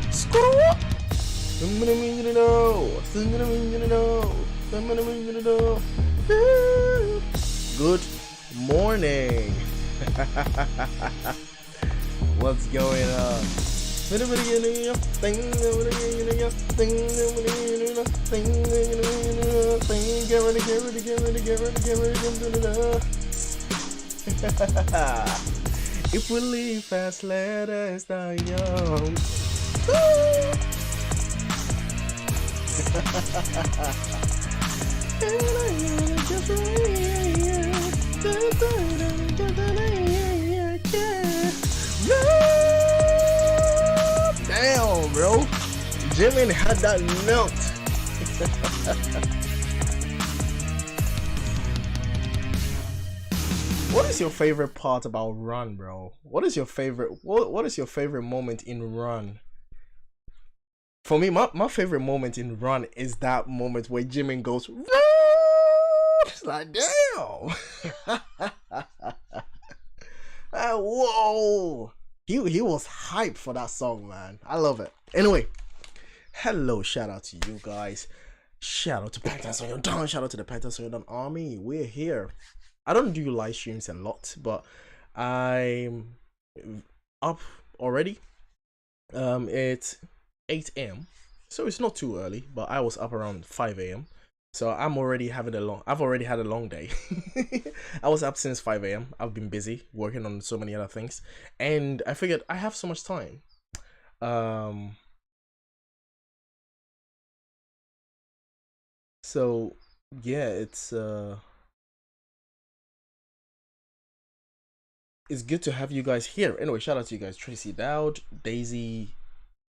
Good morning. What's going on? If we leave fast, let us die young. Damn, bro. Jimin had that melt. What is your favorite part about Run, bro? What is your favorite moment in Run? For me, my favorite moment in Run is that moment where Jimin goes, Run! It's like, damn. Whoa. He was hyped for that song, man. I love it. Anyway, hello, shout out to you guys. Shout out to Pentagon. Shout out to the Pentagon Army. We're here. I don't do live streams a lot, but I'm up already. It's 8 a.m. so it's not too early, but I was up around 5 a.m. so I've already had a long day. I was up since 5 a.m. I've been busy working on so many other things, and I figured I have so much time. So yeah, it's good to have you guys here. Anyway, shout out to you guys, Tracy Dowd, Daisy,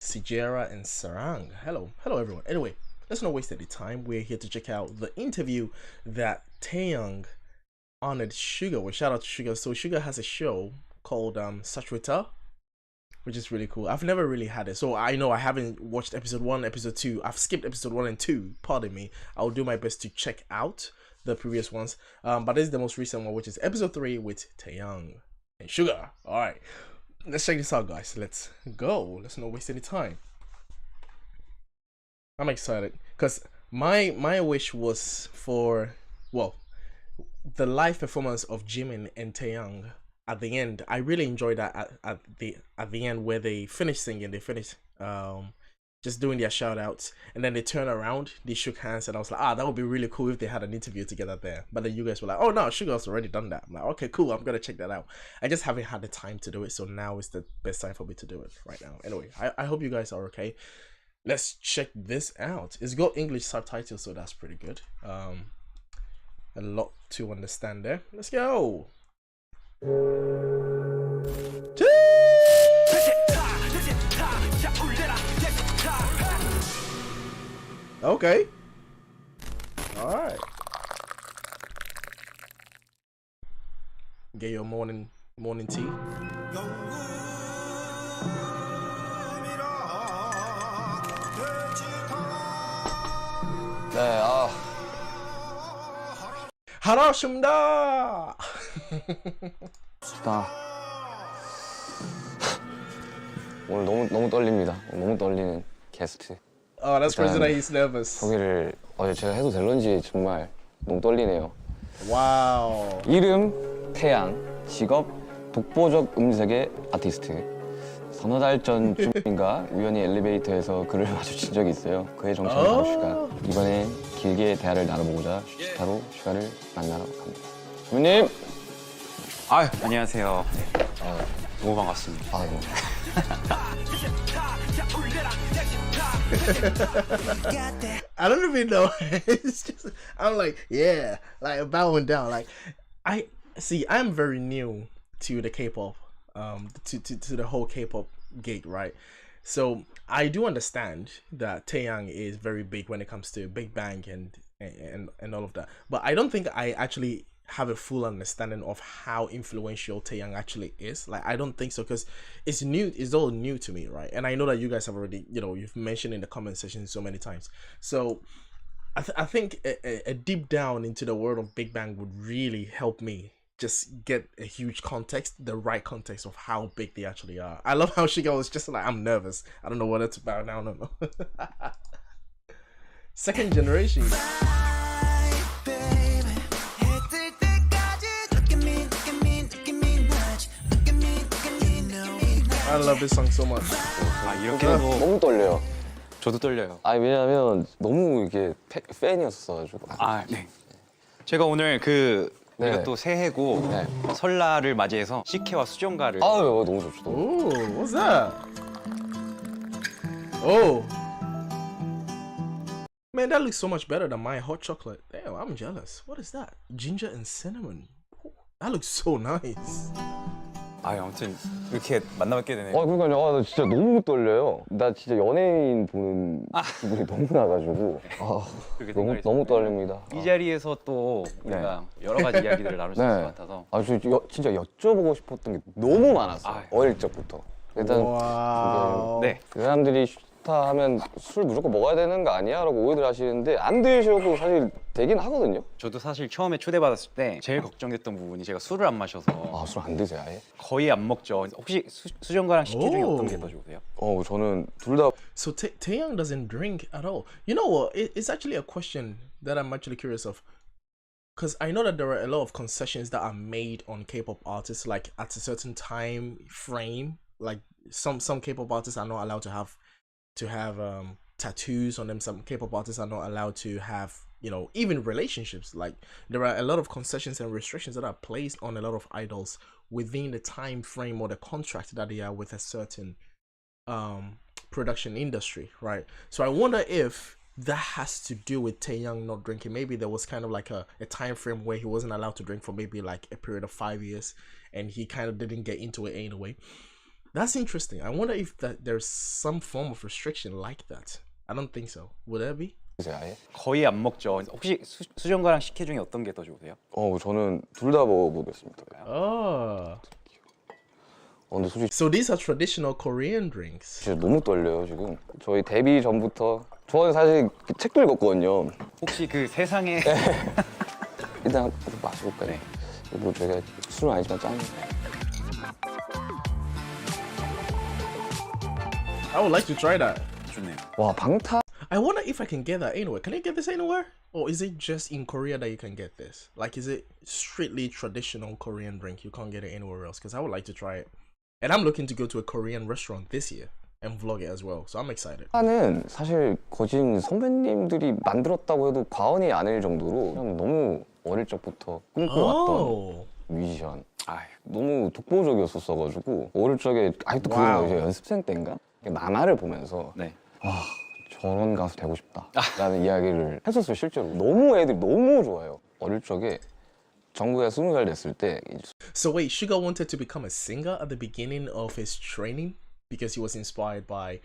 Sijera, and Sarang. Hello everyone. Anyway, let's not waste any time. We're here to check out the interview that Taeyang honored Suga with. Shout out to Suga. So Suga has a show called SUCHWITA, which is really cool. I've never really had it, so I know I haven't watched episode 1, episode 2. I've skipped episode 1 and 2. Pardon me. I'll do my best to check out the previous ones. But this is the most recent one, which is episode 3 with Taeyang and Suga. All right, let's check this out, guys. Let's go. Let's not waste any time. I'm excited because my wish was for, well, the live performance of Jimin and Taeyang at the end. I really enjoyed that at the end where they finished singing. They finished just doing their shout outs, and then they turned around, they shook hands, and I was like, that would be really cool if they had an interview together there. But then you guys were like, oh no, Suga's already done that. I'm like, okay, cool, I'm gonna check that out. I just haven't had the time to do it, so now is the best time for me to do it right now. Anyway, I hope you guys are okay. Let's check this out. It's got English subtitles, so that's pretty good. A lot to understand there. Let's go. Okay. All right. Get your morning tea. 네, 하라십니다. 오늘 너무 떨립니다. 너무 떨리는 게스트. Oh, that's crazy that he's nervous. 소개를 제가 해도 될런지 정말 너무 떨리네요. Wow. 이름 태양, 직업 독보적 음색의 아티스트. 서너 달 전쯤인가 우연히 엘리베이터에서 그를 마주친 적이 있어요. 그의 정체는 바로 슈가. 이번에 길게 대화를 나눠보고자 슈타로 슈가를 만나러 갑니다. 부모님! 안녕하세요. 너무 반갑습니다. 네. I don't even know. It's just, I'm like, yeah, like bowing down. Like, I'm very new to the K-pop, to the whole K-pop gig, right? So I do understand that Taeyang is very big when it comes to Big Bang and all of that, but I don't think I actually have a full understanding of how influential Taeyang actually is. Like, I don't think so, because it's new, it's all new to me, right? And I know that you guys have already, you've mentioned in the comment section so many times. So I think a deep down into the world of Big Bang would really help me just get a huge context, the right context of how big they actually are. I love how Suga was just like, I'm nervous. I don't know what it's about now. I don't know. Second generation. I love this song so much. 아 이렇게도 너무 떨려요. 저도 떨려요. 아 왜냐면 너무 이게 팬이었어가지고. 아 네. 제가 오늘 우리가 네. 또 새해고 네. 설날을 맞이해서 CK와 수정가를 아유 너무 좋죠. 너무. Ooh, what's that? Oh. Man, that looks so much better than my hot chocolate. Damn, I'm jealous. What is that? Ginger and cinnamon. Ooh, that looks so nice. 아 아무튼 이렇게 만나뵙게 되네요. 그러니까요. 아, 나 진짜 너무 떨려요. 나 진짜 연예인 보는 기분이 너무 나가지고. 그렇게 너무 생각이 너무 들어요. 떨립니다. 이 자리에서 또 우리가 여러 가지 이야기들을 나눌 수 있을 것 같아서 진짜 여쭤보고 싶었던 게 너무 많았어요. 아유. 어릴 적부터. 일단 Wow. 네. 그 사람들이 슈타 하면 술 무조건 먹어야 되는 거 아니야? 라고 오해들 하시는데 안 드셔도 사실 되긴 하거든요. 저도 사실 처음에 초대받았을 때 제일 걱정됐던 부분이 제가 술을 안 마셔서 술 안 드세요 아예? 거의 안 먹죠. 혹시 수정가랑 식혜 중에 오. 어떤 게 더 좋으세요? 저는 둘 다 So Taeyang doesn't drink at all. You know what? It's actually a question that I'm actually curious of. Because I know that there are a lot of concessions that are made on K-pop artists, like at a certain time frame. Like some K-pop artists are not allowed to have tattoos on them. Some K-pop artists are not allowed to have, you know, even relationships. Like there are a lot of concessions and restrictions that are placed on a lot of idols within the time frame or the contract that they are with a certain production industry, right? So I wonder if that has to do with Taeyang not drinking. Maybe there was kind of like a time frame where he wasn't allowed to drink for maybe like a period of 5 years, and he kind of didn't get into it anyway. That's interesting. I wonder if there's some form of restriction like that. I don't think so. Would there be? 드세요 아예? 거의 안 먹죠. 혹시 수정가랑 식혜 중에 어떤 게 더 좋으세요? 저는 둘 다 먹어보겠습니다. Oh. 근데 솔직히 So these are traditional Korean drinks. 진짜 너무 떨려요 지금. 저희 데뷔 전부터 저는 사실 책도 읽었거든요. 혹시 그 세상에 일단 마셔볼까요? 네. 뭐 제가 술은 아니지만 짠. I would like to try that. 좋네요. 와 방탄. I wonder if I can get that anywhere. Can I get this anywhere? Or is it just in Korea that you can get this? Like, is it strictly traditional Korean drink? You can't get it anywhere else? Because I would like to try it. And I'm looking to go to a Korean restaurant this year and vlog it as well. So I'm excited. 는 사실 거진 선배님들이 만들었다고 해도 과언이 아닐 정도로 그냥 너무 어릴 적부터 꿈꿔왔던 Oh. 뮤지션. 아유. 너무 독보적이었었어가지고 어릴 적에 아직도 와우. 그거 이제 연습생 때인가 만화를 보면서 네. 저런 가수 되고 싶다라는 이야기를 했었어요. 실제로 너무 애들이 너무 좋아요. 어릴 적에 정국이가 20살 됐을 때 So wait, Suga wanted to become a singer at the beginning of his training because he was inspired by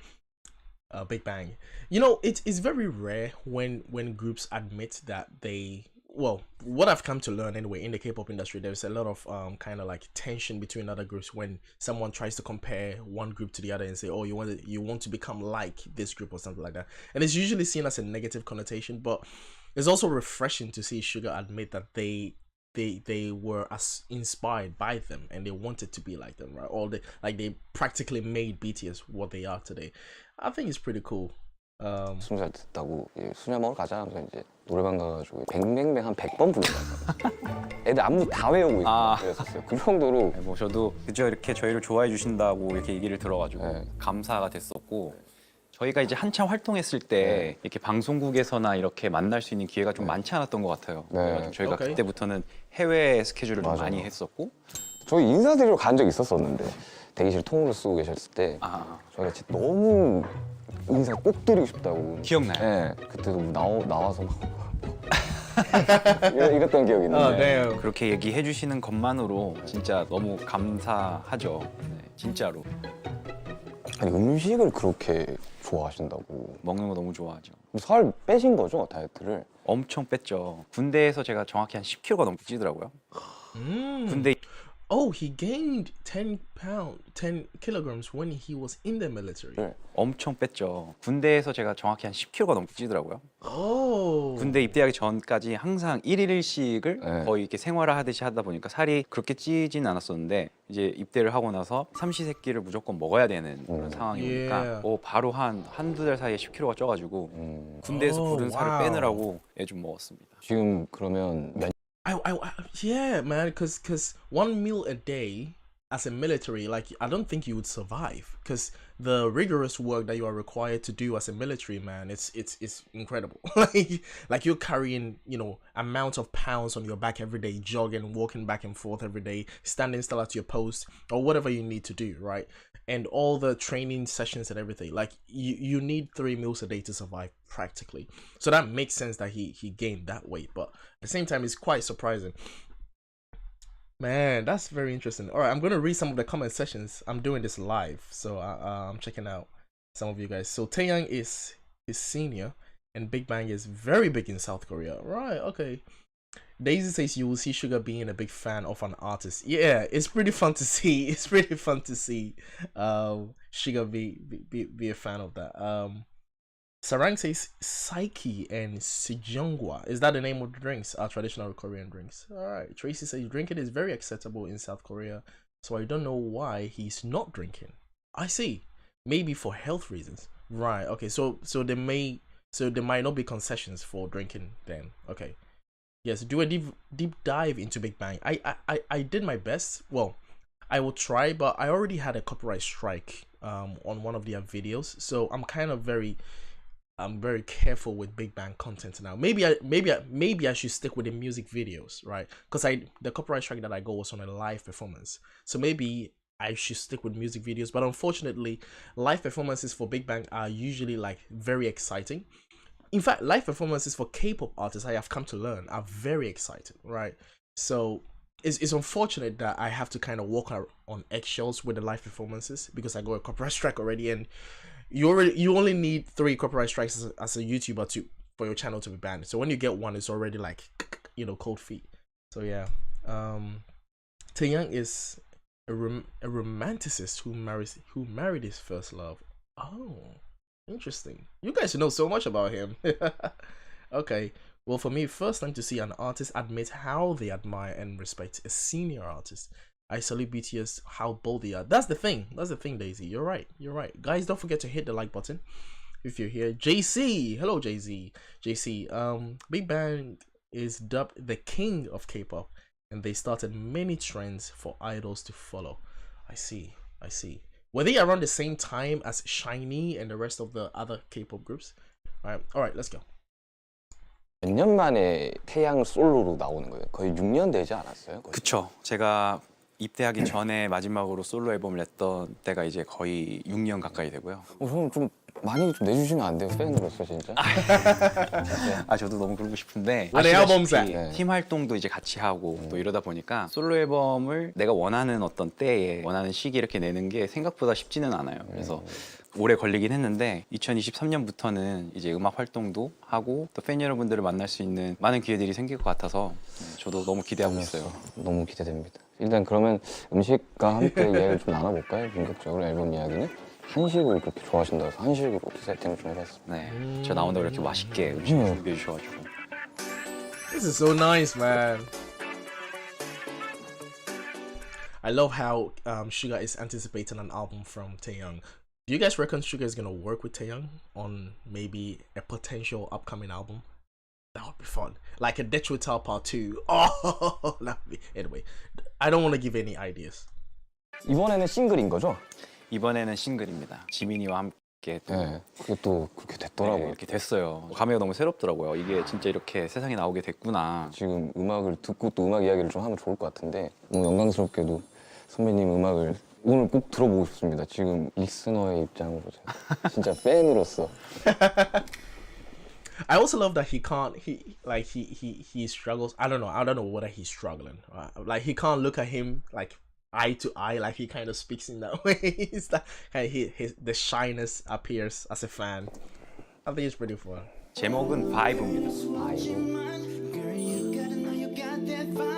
Big Bang. You know, it's very rare when groups admit that they, well, what I've come to learn anyway in the K-pop industry, there's a lot of kind of like tension between other groups when someone tries to compare one group to the other and say, oh, you want to become like this group or something like that, and it's usually seen as a negative connotation. But it's also refreshing to see Suga admit that they were as inspired by them and they wanted to be like them, right? They practically made BTS what they are today. I think it's pretty cool. 20살 됐다고 수냐 먹으러 가자 하면서 이제 노래방 가가지고 뱅뱅뱅 한 100번 불렀어요. 애들 안무 다 외우고 있고 그랬었어요. 그 정도로. 뭐 저도 그저 이렇게 저희를 좋아해 주신다고 이렇게 얘기를 들어가지고 네. 감사가 됐었고 저희가 이제 한참 활동했을 때 이렇게 방송국에서나 이렇게 만날 수 있는 기회가 좀 많지 않았던 것 같아요. 그래가지고 저희가 오케이. 그때부터는 해외 스케줄을 좀 맞아요. 많이 했었고 저희 인사드리러 간 적 있었었는데 대기실 통으로 쓰고 계셨을 때 저희가 진짜 너무 인사 꼭 드리고 싶다고. 기억나요? 네, 그때도 나와서 막 이랬던 기억이 있는데. damn. 그렇게 얘기해 주시는 것만으로 진짜 너무 감사하죠. 네, 진짜로. 아니 음식을 그렇게 좋아하신다고. 먹는 거 너무 좋아하죠. 살 빼신 거죠, 다이어트를? 엄청 뺐죠. 군대에서 제가 정확히 한 10kg가 넘게 찌더라고요. 군대 Oh, he gained 10 kilograms when he was in the military. 네. 엄청 뺐죠. 군대에서 제가 정확히 한 10kg가 넘게 찌더라고요. Oh. 군대 입대하기 전까지 항상 1일 1식을 네. 거의 이렇게 생활을 하듯이 하다 보니까 살이 그렇게 찌진 않았었는데 이제 입대를 하고 나서 삼시세끼를 무조건 먹어야 되는 그런 상황이 오니까 Yeah. 바로 한두 달 사이에 10kg가 쪄가지고 군대에서 Oh, 부른 살을 wow. 빼느라고 애 좀 먹었습니다. 지금 그러면 몇 Yeah, man, because one meal a day as a military, like I don't think you would survive, because the rigorous work that you are required to do as a military man, it's incredible. like you're carrying, you know, amount of pounds on your back every day, jogging, walking back and forth every day, standing still at your post or whatever you need to do, right? And all the training sessions and everything, like you need 3 meals a day to survive practically. So that makes sense that he gained that weight, but at the same time it's quite surprising. Man, that's very interesting. All right, I'm gonna read some of the comment sections. I'm doing this live, so I'm checking out some of you guys. So Taeyang is senior, and Big Bang is very big in South Korea. Right? Okay. Daisy says you will see Suga being a big fan of an artist. Yeah, it's pretty fun to see. It's pretty fun to see Suga be a fan of that. Sarang says Psyche and Sejongwa. Is that the name of the drinks? Our traditional Korean drinks. Alright. Tracy says drinking is very acceptable in South Korea, so I don't know why he's not drinking. I see. Maybe for health reasons. Right, okay, so there might not be concessions for drinking then. Okay. Yes, do a deep dive into Big Bang. I did my best. Well, I will try, but I already had a copyright strike on one of their videos, so I'm very careful with Big Bang content now. Maybe I should stick with the music videos, right? Because the copyright strike that I got was on a live performance, so maybe I should stick with music videos. But unfortunately, live performances for Big Bang are usually like very exciting. In fact, live performances for K-pop artists, I have come to learn, are very exciting, right? So it's unfortunate that I have to kind of walk on eggshells with the live performances because I got a copyright strike already, and you only need 3 copyright strikes as a YouTuber for your channel to be banned. So when you get one, it's already like, you know, cold feet. So yeah, Taeyang is a romanticist who married his first love. Oh, interesting. You guys know so much about him. Okay. Well, for me, first time to see an artist admit how they admire and respect a senior artist. I salute BTS how bold they are. That's the thing. That's the thing, Daisy. You're right. You're right. Guys, don't forget to hit the like button if you're here. JC. Hello, JC. JC. Big Bang is dubbed the king of K-pop, and they started many trends for idols to follow. I see. I see. Were they around the same time as SHINee and the rest of the other K-pop groups? All right, let's go. 몇 년 만에 태양 솔로로 나오는 거예요? 거의 6년 되지 않았어요? 거의? 그쵸. 제가 입대하기 전에 마지막으로 솔로 앨범을 냈던 때가 이제 거의 6년 가까이 되고요. 저는 좀 많이 좀 내주시면 안 돼요? 팬으로서 진짜. 저도 너무 그러고 싶은데 When the album's 아시다시피 out. 팀 활동도 이제 같이 하고 또 이러다 보니까 솔로 앨범을 내가 원하는 어떤 때에 원하는 시기에 이렇게 내는 게 생각보다 쉽지는 않아요. 그래서 오래 걸리긴 했는데 2023년부터는 이제 음악 활동도 하고 또 팬 여러분들을 만날 수 있는 많은 기회들이 생길 것 같아서 저도 너무 기대하고 있어요. 너무 기대됩니다. 일단 그러면 음식과 함께 이야기를 좀 나눠볼까요? 본격적으로 앨범 이야기는. 한식을 그렇게 좋아하신다고 해서 한식으로 세팅을 좀 해봤습니다. 네, 저 나온다고 이렇게 맛있게 음식 준비해 주셔가지고. This is so nice, man. I love how Suga is anticipating an album from Taeyang. Do you guys reckon Suga is gonna work with Taeyang on maybe a potential upcoming album? That would be fun. Like a Detrital Part 2. Oh, that would be... Anyway, I don't want to give any ideas. 이번에는 싱글인 거죠? 이번에는 싱글입니다. 지민이와 함께 또 네, 그게 또 그렇게 됐더라고요. 네, 이렇게 됐어요. 감회가 너무 새롭더라고요. 이게 진짜 이렇게 세상에 나오게 됐구나. 지금 음악을 듣고 또 음악 이야기를 좀 하면 좋을 것 같은데 너무 영광스럽게도 선배님 음악을 오늘 꼭 들어보고 싶습니다. 지금 리스너의 입장으로 진짜 팬으로서. I also love that he struggles. I don't know whether he's struggling. Like he can't look at him like eye to eye, like he kind of speaks in that way. It's like the shyness appears as a fan. I think it's pretty fun. 제목은 바이브입니다.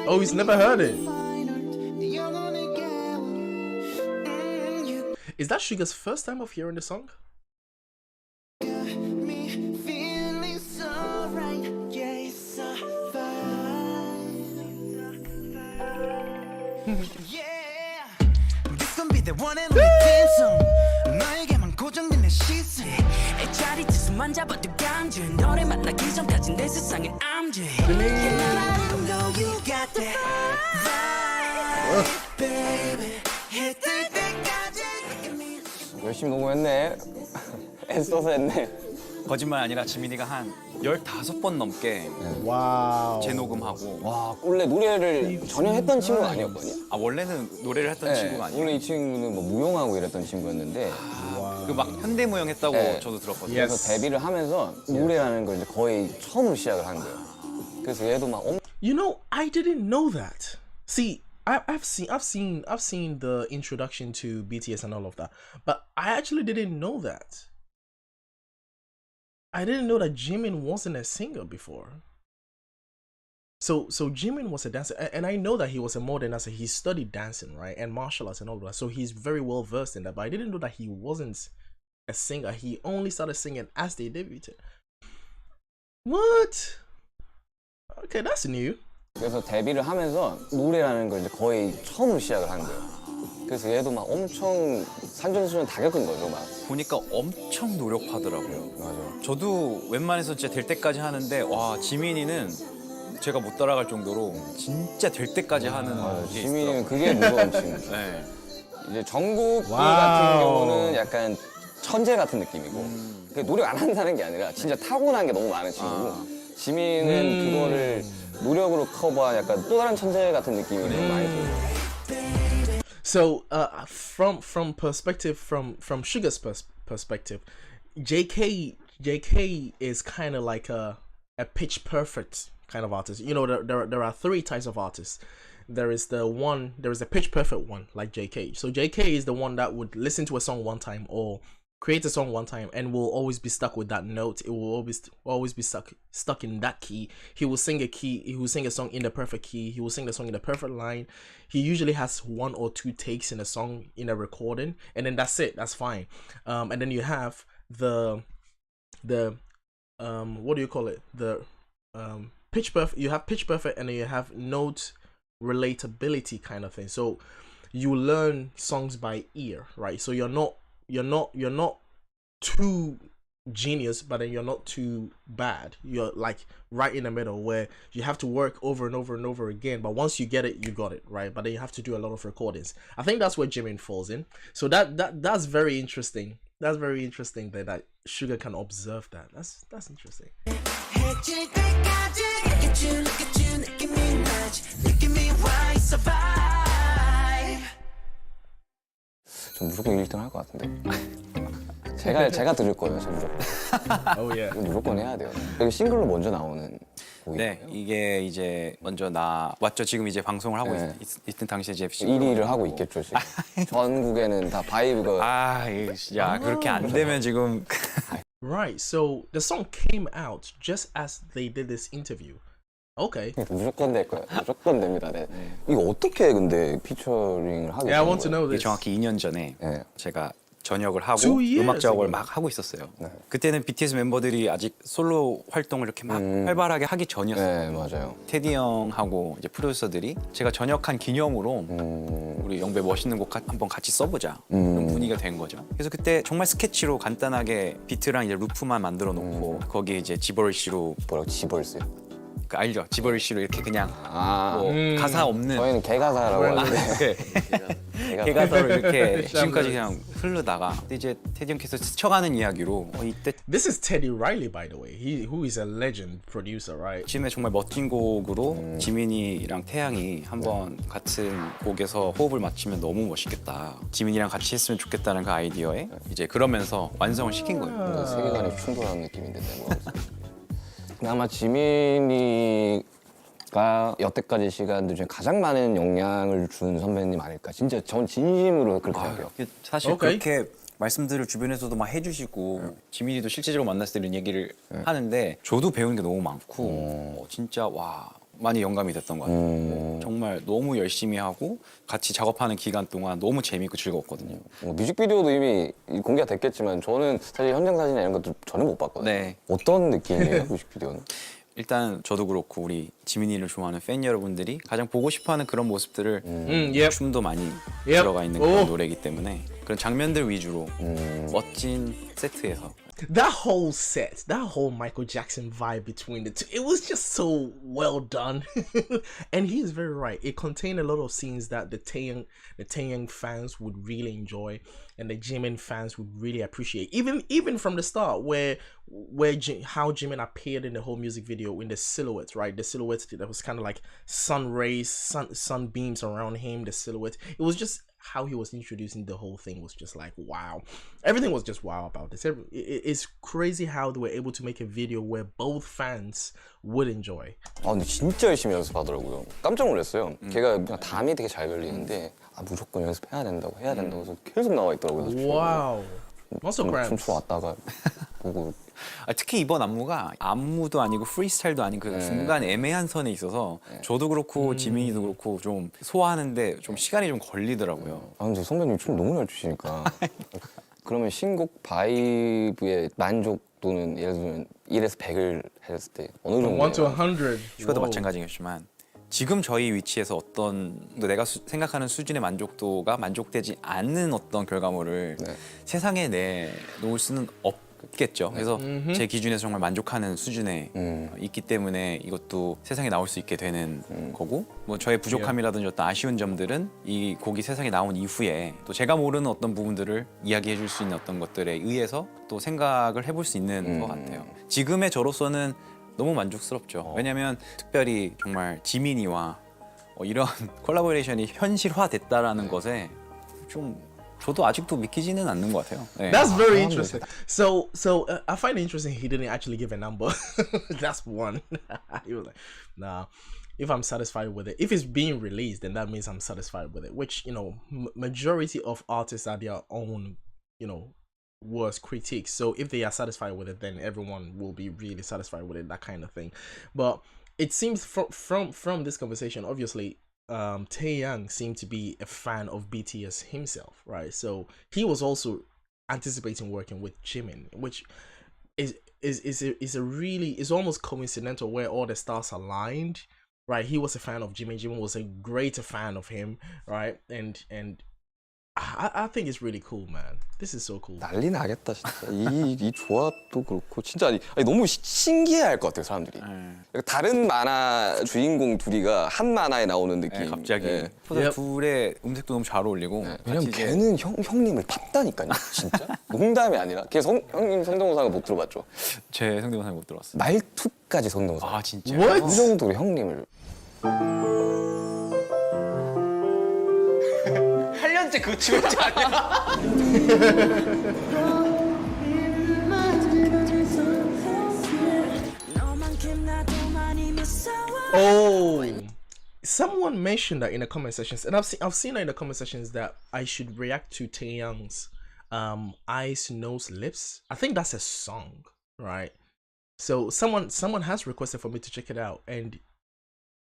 Oh, he's never heard it. Is that Suga's first time of hearing the song? Me feeling so right, yeah, it's so fine. Yeah, this gon' be the one and only theme song. 너에게만 고정된 내 시선. 이 자리에서만 잡아도 간지. 너를 만나기 전까지 내 세상엔 암지. Yeah, I know you got that vibe, baby. 해뜰 때까지 look at me. 열심히 녹음했네. 애써서 했네. 거짓말 아니라 지민이가 한 15번 넘게 Wow. 재녹음하고 와, 원래 노래를 전혀 했던 친구가 아니었거든요. 아 원래는 노래를 했던 친구가 아니에요. 원래 이 친구는 뭐 무용하고 이랬던 친구였는데 그 막 현대무용 했다고 네. 저도 들었거든요. Yes. 그래서 데뷔를 하면서 노래라는 걸 이제 거의 처음으로 시작을 한 거예요. 그래서 얘도 막 You know, I didn't know that. See, I've seen the introduction to BTS and all of that, but I actually didn't know that. I didn't know that Jimin wasn't a singer before. So Jimin was a dancer, and I know that he was a modern dancer. He studied dancing, right, and martial arts and all that. So he's very well versed in that. But I didn't know that he wasn't a singer. He only started singing as they debuted. What? Okay, that's new. 그래서 데뷔를 하면서 노래라는 걸 이제 거의 처음으로 시작을 한 거예요. 그래서 얘도 막 엄청 산전수전 다 겪은 거죠, 막. 보니까 엄청 노력하더라고요. 맞아. 저도 웬만해서 진짜 될 때까지 하는데 와 지민이는 제가 못 따라갈 정도로 진짜 될 때까지 하는 게 지민이는 있더라고요. 그게 무서운 친구. 네. 이제 정국이 와우. 같은 경우는 약간 천재 같은 느낌이고 그 노력 안 한다는 게 아니라 진짜 타고난 게 너무 많은 친구고 지민은 그거를 노력으로 커버한 약간 또 다른 천재 같은 느낌이 너무 많이 들어요. So, from Suga's perspective, JK is kind of like a pitch perfect kind of artist. You know, there are three types of artists. There is a pitch perfect one like JK. So JK is the one that would listen to a song one time or create a song one time and will always be stuck with that note. It will always be stuck in that key. He will sing a song in the perfect key. He will sing the song in the perfect line. He usually has 1 or 2 takes in a song in a recording, and then that's it. That's fine. And then you have the what do you call it? The pitch perfect. You have pitch perfect, and then you have note relatability kind of thing. So you learn songs by ear, right? So you're not too genius, but then you're not too bad. You're like right in the middle where you have to work over and over and over again, but once you get it, you got it, right? But then you have to do a lot of recordings. I think that's where Jimin falls in. So that's very interesting. That's very interesting that Suga can observe that. That's interesting. 해질 때까지 look at you, 느낌이 나지. 느낌이 why survive. 전 무조건 1등 할 것 같은데. 제가 들을 거예요, 저 무조건. Oh yeah. 이거 무조건 해야 돼요. 이거 싱글로 먼저 나오는 네, 곡이에요. 이게 이제 먼저 나왔죠. 지금 이제 방송을 하고 네. 있던 당시에 이제 1위를 하고 있겠죠, 지금. 전국에는 다 바이브가. 야 그렇게 안 되면 지금 Right. So the song came out just as they did this interview. Okay. 무조건 될 거예요. 무조건 됩니다. 네. 이거 어떻게 근데 피처링을 하게 Yeah, I 된 want to 거예요? know 이게 this. 정확히 2년 전에 네. 제가 전역을 하고 2 years 음악 작업을 ago. 막 하고 있었어요. 네. 그때는 BTS 멤버들이 아직 솔로 활동을 이렇게 막 활발하게 하기 전이었어요. 네, 맞아요. 테디 형하고 이제 프로듀서들이 제가 전역한 기념으로 우리 영배 멋있는 곡 한번 같이 써보자 그런 분위기가 된 거죠. 그래서 그때 정말 스케치로 간단하게 비트랑 이제 루프만 만들어 놓고 거기에 이제 지버리시로 뭐라고 지벌스요? 그 알죠? 지버리시로 이렇게 그냥 아, 뭐 가사 없는 저희는 개가사라고 하는데. 개가사로 이렇게 지금까지 그냥 흐르다가 근데 이제 테디 형께서 스쳐가는 이야기로 이때 This is Teddy Riley, by the way. Who is a legend producer, right? 쯤에 정말 멋진 곡으로 지민이랑 태양이 한번 같은 곡에서 호흡을 맞추면 너무 멋있겠다. 지민이랑 같이 했으면 좋겠다는 그 아이디어에 이제 그러면서 완성을 시킨 거예요. 세계관이 충돌하는 느낌인데 뭐. 근데 아마 지민이가 여태까지 시간들 중에 가장 많은 영향을 준 선배님 아닐까. 진짜 전 진심으로 그렇게 생각해요. 사실 오케이. 그렇게 말씀들을 주변에서도 막 해주시고 지민이도 실제적으로 만났을 때 이런 얘기를 하는데 저도 배우는 게 너무 많고 진짜 와 많이 영감이 됐던 것 같아요. 정말 너무 열심히 하고 같이 작업하는 기간 동안 너무 재밌고 즐거웠거든요. 뮤직비디오도 이미 공개가 됐겠지만 저는 사실 현장 사진이나 이런 것도 전혀 못 봤거든요. 네. 어떤 느낌이에요, 뮤직비디오는? 일단 저도 그렇고 우리 지민이를 좋아하는 팬 여러분들이 가장 보고 싶어하는 그런 모습들을 Yep. 춤도 많이 Yep. 들어가 있는 그런 노래이기 때문에 그런 장면들 위주로 멋진 세트에서 That whole set, that whole Michael Jackson vibe between the two, it was just so well done. And he is very right. It contained a lot of scenes that the Taeyang fans would really enjoy, and the Jimin fans would really appreciate. Even from the start, how Jimin appeared in the whole music video in the silhouette, right? The silhouette that was kind of like sun rays, sunbeams around him. The silhouette. It was just how he was introducing the whole thing was just like wow. Everything was just wow about this. It's crazy how they were able to make a video where both fans would enjoy. 아 근데 진짜 열심히 연습하더라고요. 깜짝 놀랐어요. 걔가 그냥 담이 되게 잘 걸리는데 아 무조건 연습해야 된다고 해야 된다고 해서 계속 나와 있더라고요. Wow. Also grand. 춤추러 왔다가 보고 특히 이번 안무가 안무도 아니고 프리스타일도 아닌 그 중간 애매한 선에 있어서 저도 그렇고 지민이도 그렇고 좀 소화하는데 좀 시간이 좀 걸리더라고요. 아 근데 선배님 춤 너무 잘 추시니까 그러면 신곡 바이브의 만족도는 예를 들면 1에서 100을 했을 때 어느 정도? 1 to 100. 휴가도 Whoa. 마찬가지겠지만 지금 저희 위치에서 어떤 내가 생각하는 수준의 만족도가 만족되지 않는 어떤 결과물을 세상에 내놓을 수는 없겠죠. 그래서 제 기준에서 정말 만족하는 수준에 있기 때문에 이것도 세상에 나올 수 있게 되는 거고 뭐 저의 부족함이라든지 어떤 아쉬운 점들은 이 곡이 세상에 나온 이후에 또 제가 모르는 어떤 부분들을 이야기해 줄 수 있는 어떤 것들에 의해서 또 생각을 해볼 수 있는 것 같아요. 지금의 저로서는 너무 만족스럽죠. 왜냐면 특별히 정말 지민이와 이런 콜라보레이션이 현실화됐다라는 것에 좀 저도 아직도 믿기지는 않는 것 같아요. 네. That's very interesting. So I find it interesting he didn't actually give a number. That's one. He was like, nah. If I'm satisfied with it, if it's being released, then that means I'm satisfied with it. Which majority of artists are their own, worst critiques. So if they are satisfied with it, then everyone will be really satisfied with it. That kind of thing. But it seems from this conversation, obviously, Taeyang seemed to be a fan of BTS himself, right? So he was also anticipating working with Jimin, which is almost coincidental where all the stars aligned, right? He was a fan of Jimin. Jimin was a greater fan of him, right? And I think it's really cool, man. This is so cool. 난리 나겠다 진짜. 이 조합도 그렇고 진짜 아니 너무 신기해할 것 같아요 사람들이. 다른 만화 주인공 둘이가 한 만화에 나오는 느낌. 갑자기 둘의 음색도 너무 잘 어울리고. 왜냐면 걔는 형님을 탔다니까요, 진짜. 농담이 아니라. 걔 형님 성대모사를 못 들어봤죠. 제 성대모사 못 들어봤어요. 말투까지 성대모사. 아 진짜. 그 정도로 형님을. 8년째 그거 치고 있지 않냐? Oh, someone mentioned that in the comment sections, and I've seen that in the comment sections that I should react to Taeyang's Eyes, Nose, Lips. I think that's a song, right? So someone has requested for me to check it out, and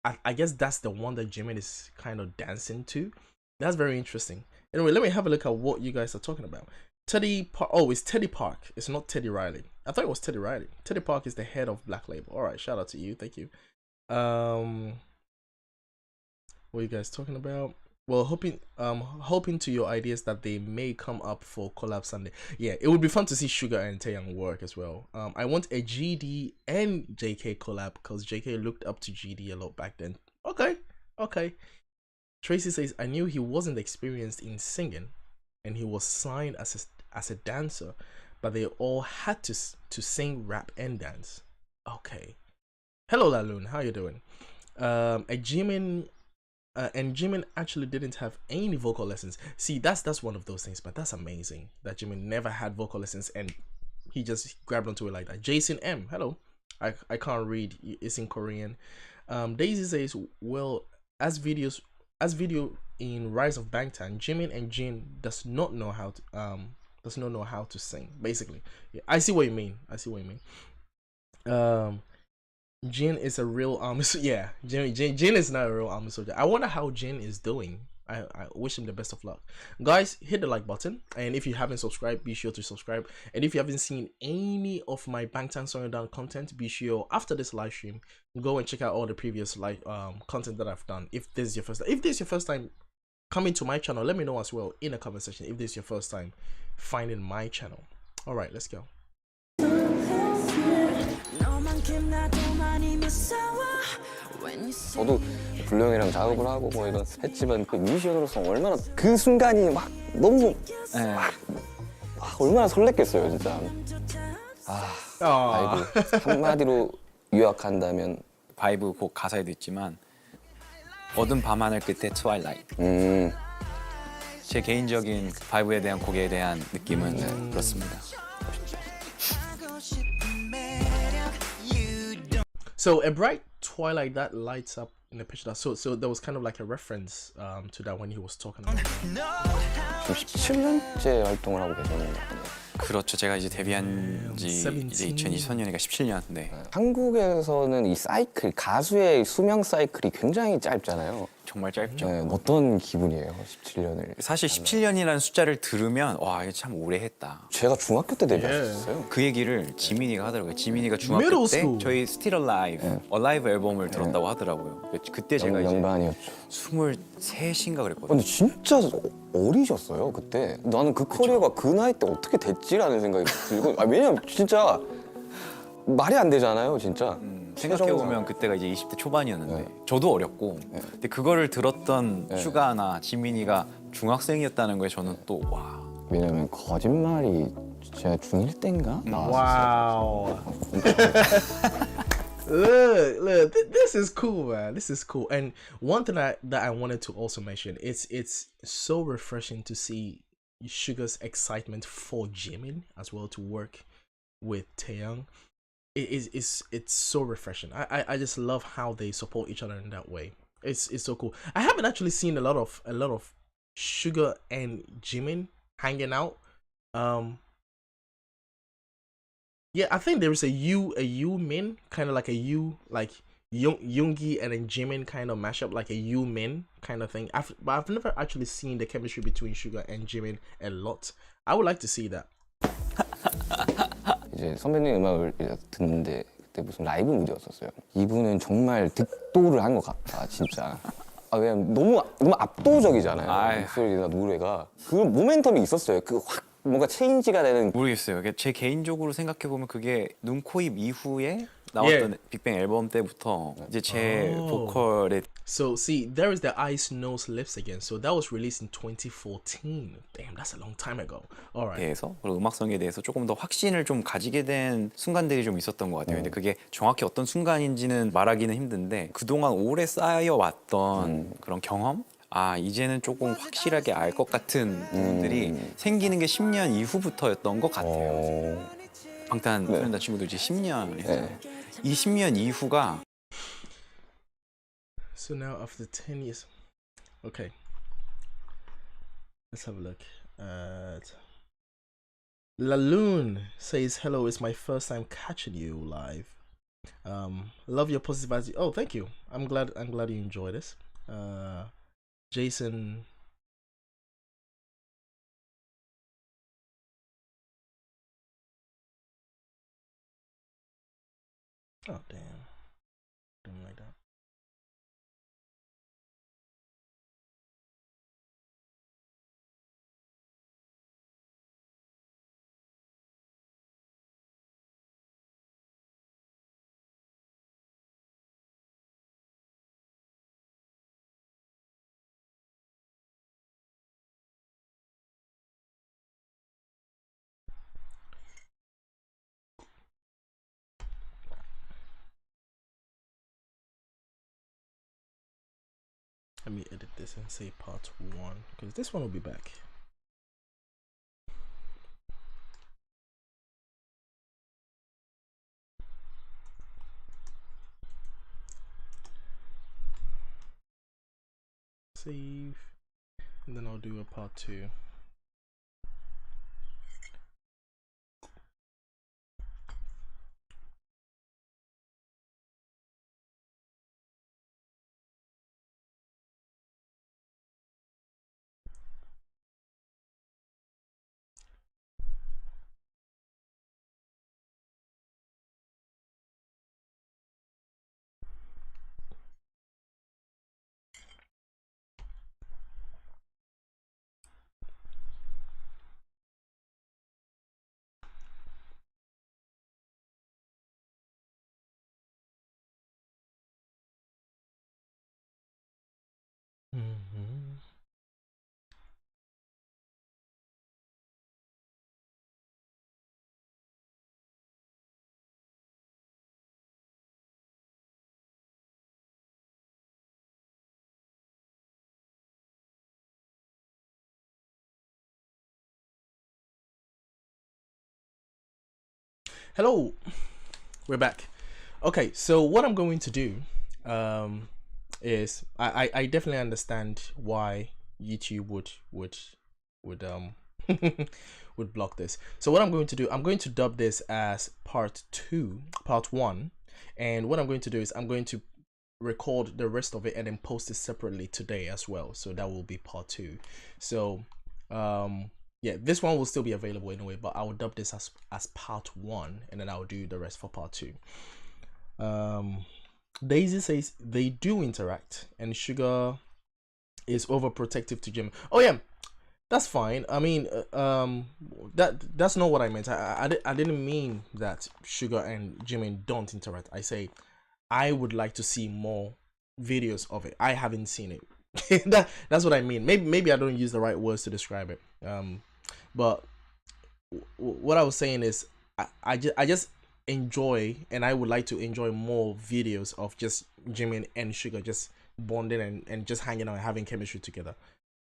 I guess that's the one that Jimin is kind of dancing to. That's very interesting. Anyway, let me have a look at what you guys are talking about. Teddy Park. Oh, it's Teddy Park. It's not Teddy Riley. I thought it was Teddy Riley. Teddy Park is the head of Black Label. All right, shout out to you. Thank you. What are you guys talking about? Well, hoping to your ideas that they may come up for collab Sunday. Yeah, it would be fun to see Suga and Taeyang work as well. I want a GD and JK collab because JK looked up to GD a lot back then. Okay. Tracy says, I knew he wasn't experienced in singing and he was signed as a dancer, but they all had to sing, rap, and dance. Okay. Hello, Laloon. How you doing? Jimin actually didn't have any vocal lessons. See, that's one of those things, but that's amazing that Jimin never had vocal lessons and he just grabbed onto it like that. Jason M. Hello. I can't read. It's in Korean. Daisy says, well, as video in Rise of Bangtan, Jimin and Jin does not know how to sing. Basically, yeah, I see what you mean. Jin is a real army. Yeah, Jin is not a real army soldier. I wonder how Jin is doing. I wish him the best of luck. Guys, hit the like button, and if you haven't subscribed, be sure to subscribe. And if you haven't seen any of my Bangtan Song Down content, be sure after this live stream go and check out all the previous live content that I've done. If this is your first time coming to my channel, let me know as well in the comment section if this is your first time finding my channel. All right, let's go. 저도 블루 형이랑 작업을 하고 뭐 이런 했지만 그 뮤지션으로서 얼마나 그 순간이 막 너무 얼마나 설렜겠어요 진짜. 바이브 한마디로 요약한다면 바이브 곡 가사에도 있지만 어두운 밤하늘 끝에 트와일라이트. 제 개인적인 바이브에 대한 곡에 대한 느낌은 그렇습니다. So a bright twilight that lights up in the picture. So there was kind of like a reference to that when he was talking about that. 지금 17년째 활동을 하고 계시는 거 아니에요? 그렇죠. 제가 이제 데뷔한 지 이제 2023년이니까 17년. 네. 한국에서는 이 사이클, 가수의 수명 사이클이 굉장히 짧잖아요. 정말 짧죠. 네, 어떤 기분이에요? 17년을. 사실 17년이라는 숫자를 들으면 와, 이거 참 오래 했다. 제가 중학교 때 데뷔했어요. 그 얘기를 지민이가 하더라고요. 지민이가 중학교 Middle 때 school. 저희 Still Alive, Alive 앨범을 들었다고 하더라고요. 그때 제가 이제 명반이었죠. 23인가 그랬거든요. 근데 진짜 어리셨어요 그때. 나는 그 커리어가 그 나이 때 어떻게 됐지라는 생각이 들고. 왜냐면 진짜 말이 안 되잖아요 진짜. 생각해보면 그때가 이제 20대 초반이었는데 저도 어렸고 근데 그거를 들었던 슈가나 지민이가 중학생이었다는 거에 저는 또 와. 왜냐면 거짓말이 제가 중1 때인가 Wow. look, this is cool, man. This is cool. And one thing that I wanted to also mention, it's so refreshing to see Suga's excitement for Jimin as well to work with Taeyang. It's so refreshing. I just love how they support each other in that way. It's so cool. I haven't actually seen a lot of Suga and Jimin hanging out. Yeah, I think there is a U Min, kind of like a U, like Yoongi and then Jimin kind of mashup, like a U Min kind of thing. But I've never actually seen the chemistry between Suga and Jimin a lot. I would like to see that. 이제 선배님 음악을 듣는데 그때 무슨 라이브 무대였었어요. 이분은 정말 득도를 한 것 같다 진짜. 왜냐면 너무 압도적이잖아요. 목소리나 노래가 그 모멘텀이 있었어요. 그 확 뭔가 체인지가 되는. 모르겠어요. 제 개인적으로 생각해 보면 그게 눈, 코, 입 이후에 나왔던 빅뱅 앨범 때부터 이제 제 보컬의 So see, there is the eyes, nose, lips again. So that was released in 2014. Damn, that's a long time ago. All right. 대해서 그리고 음악성에 대해서 조금 더 확신을 좀 가지게 된 순간들이 좀 있었던 것 같아요. 근데 그게 정확히 어떤 순간인지는 말하기는 힘든데 그동안 오래 쌓여왔던 그런 경험? 이제는 조금 확실하게 알 것 같은 부분들이 생기는 게 10년 이후부터였던 것 같아요. 방탄 소년단 친구들 이제 10년 했잖아요. 이 10년 이후가 So now after 10 years, okay, let's have a look at Laloon says hello, it's my first time catching you live. Love your positive attitude. Oh, thank you. I'm glad you enjoyed this. Jason, oh damn, don't like that. Let me edit this and say part 1 because this one will be back. Save, and then I'll do a part 2. Hello, we're back. Okay, so what I'm going to do is I definitely understand why YouTube would would block this. So what I'm going to do, I'm going to dub this as part 1, and what I'm going to do is I'm going to record the rest of it and then post it separately today as well. So that will be part 2. So yeah, this one will still be available anyway, but I will dub this as part 1, and then I'll do the rest for part 2. Daisy says they do interact, and Suga is overprotective to Jim. Oh yeah, that's fine. I mean, that's not what I meant. I didn't mean that Suga and Jimin don't interact. I say I would like to see more videos of it. I haven't seen it. That's what I mean. Maybe I don't use the right words to describe it. But what I was saying is I just enjoy, and I would like to enjoy more videos of just Jimin and Suga just bonding and just hanging out and having chemistry together.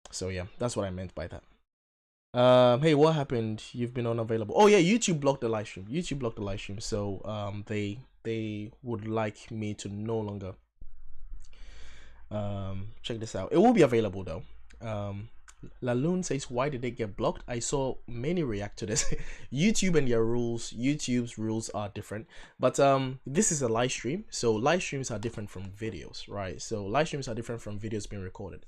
So yeah, that's what I meant by that. Hey, what happened? You've been unavailable. Oh yeah, YouTube blocked the live stream. YouTube blocked the live stream. So they would like me to no longer check this out. It will be available though. Laloon says, why did they get blocked? I saw many react to this. YouTube and their rules, YouTube's rules are different, but this is a live stream, so live streams are different from videos, right? So live streams are different from videos being recorded.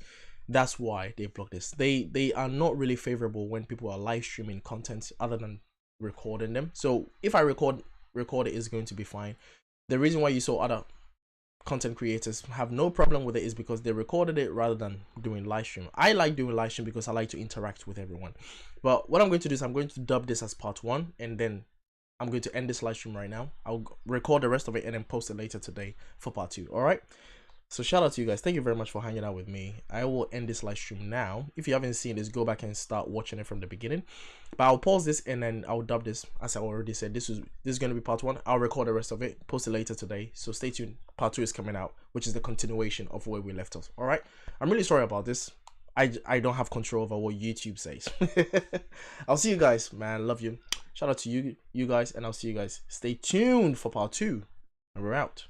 That's why they blocked this. They are not really favorable when people are live streaming content other than recording them. So if I record it, is going to be fine. The reason why you saw other content creators have no problem with it is because they recorded it rather than doing live stream. I like doing live stream because I like to interact with everyone. But what I'm going to do is I'm going to dub this as part 1, and then I'm going to end this live stream right now. I'll record the rest of it and then post it later today for part 2. All right, so shout out to you guys. Thank you very much for hanging out with me. I will end this live stream now. If you haven't seen this, go back and start watching it from the beginning. But I'll pause this and then I'll dub this. As I already said, this is going to be part 1. I'll record the rest of it, post it later today, so stay tuned. Part 2 is coming out, which is the continuation of where we left off. All right, I'm really sorry about this. I don't have control over what YouTube says. I'll see you guys, man. Love you. Shout out to you guys, and I'll see you guys. Stay tuned for part 2, and we're out.